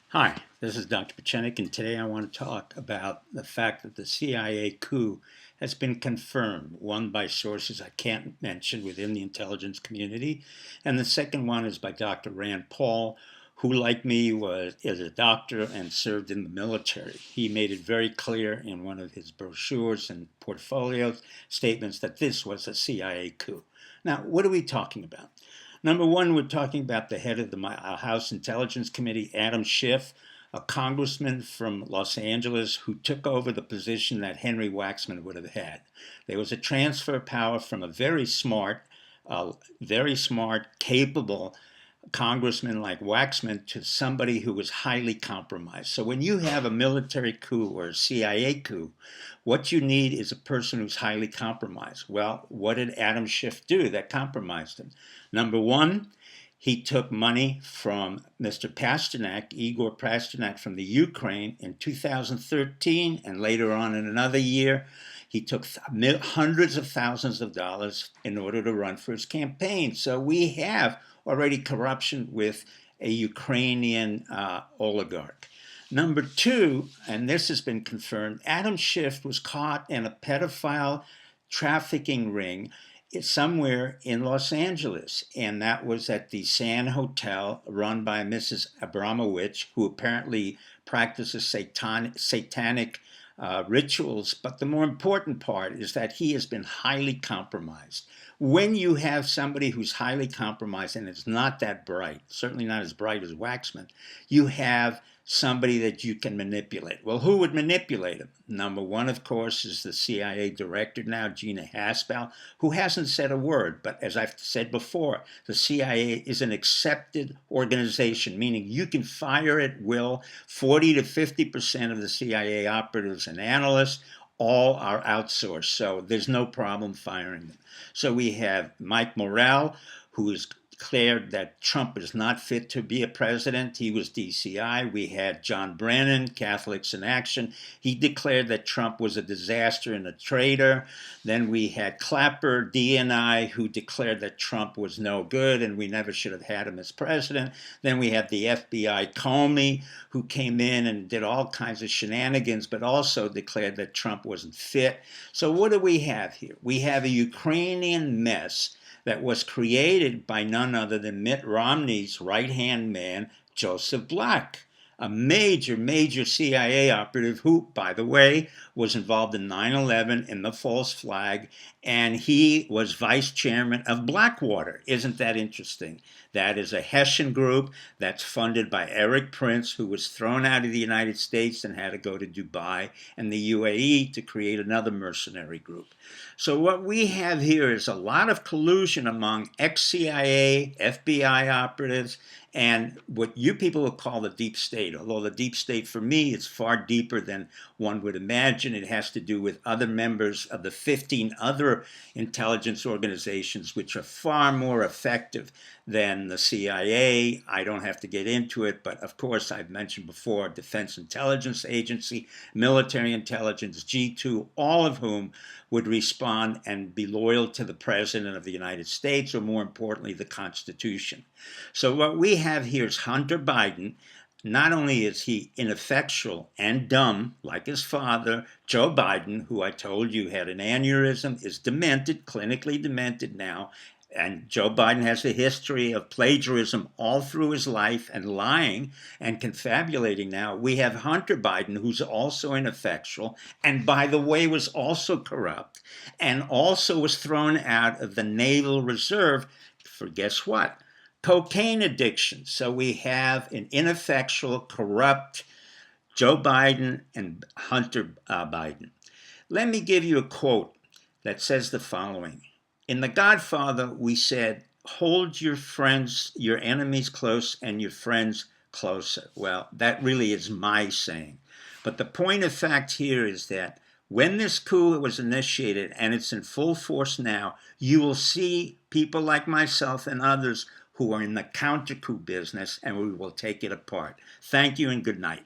Hi, this is Dr. Pachenik, and today I want to talk about the fact that the CIA coup has been confirmed, one by sources I can't mention within the intelligence community, and the second one is by Dr. Rand Paul, who, like me, is a doctor and served in the military. He made it very clear in one of his brochures and portfolio statements that this was a CIA coup. Now, what are we talking about? Number one, we're talking about the head of the House Intelligence Committee, Adam Schiff, a congressman from Los Angeles who took over the position that Henry Waxman would have had. There was a transfer of power from a very smart, capable congressman like Waxman to somebody who was highly compromised. So when you have a military coup or a CIA coup, what you need is a person who's highly compromised. Well, what did Adam Schiff do that compromised him? Number one, he took money from Mr. Pasternak, Igor Pasternak from the Ukraine in 2013, and later on in another year, he took hundreds of thousands of dollars in order to run for his campaign. So we have already corruption with a Ukrainian oligarch. Number two, and this has been confirmed, Adam Schiff was caught in a pedophile trafficking ring somewhere in Los Angeles, and that was at the Sand Hotel run by Mrs. Abramowitz, who apparently practices satanic rituals. But the more important part is that he has been highly compromised. When you have somebody who's highly compromised and is not that bright, certainly not as bright as Waxman, you have somebody that you can manipulate. Well, who would manipulate him? Number one, of course, is the CIA director now, Gina Haspel, who hasn't said a word. But as I've said before, the CIA is an accepted organization, meaning you can fire at will. 40 to 50% of the CIA operatives and analysts all are outsourced, so there's no problem firing them. So we have Mike Morrell, who is declared that Trump is not fit to be a president. He was DCI. We had John Brennan, Catholics in Action. He declared that Trump was a disaster and a traitor. Then we had Clapper, DNI, who declared that Trump was no good and we never should have had him as president. Then we had the FBI Comey, who came in and did all kinds of shenanigans, but also declared that Trump wasn't fit. So what do we have here? We have a Ukrainian mess that was created by none other than Mitt Romney's right-hand man, Joseph Black, a major CIA operative who, by the way, was involved in 9/11 in the false flag, and he was vice chairman of Blackwater. Isn't that interesting? That is a Hessian group that's funded by Eric Prince, who was thrown out of the United States and had to go to Dubai and the UAE to create another mercenary group. So what we have here is a lot of collusion among ex-CIA, FBI operatives, and what you people will call the deep state. Although the deep state, for me, is far deeper than one would imagine. It has to do with other members of the 15 other intelligence organizations, which are far more effective than the CIA. I don't have to get into it, but of course, I've mentioned before, Defense Intelligence Agency, Military Intelligence, G2, all of whom would respond and be loyal to the President of the United States, or more importantly, the Constitution. So what we have here is Hunter Biden. Not only is he ineffectual and dumb, like his father, Joe Biden, who I told you had an aneurysm, is demented, clinically demented now, and Joe Biden has a history of plagiarism all through his life and lying and confabulating now. We have Hunter Biden, who's also ineffectual, and by the way, was also corrupt, and also was thrown out of the Naval Reserve for guess what? Cocaine addiction. So we have an ineffectual, corrupt Joe Biden and Hunter Biden. Let me give you a quote that says the following. In The Godfather, we said, hold your friends, your enemies close and your friends closer. Well, that really is my saying. But the point of fact here is that when this coup was initiated, and it's in full force now, you will see people like myself and others who are in the counter-coup business, and we will take it apart. Thank you and good night.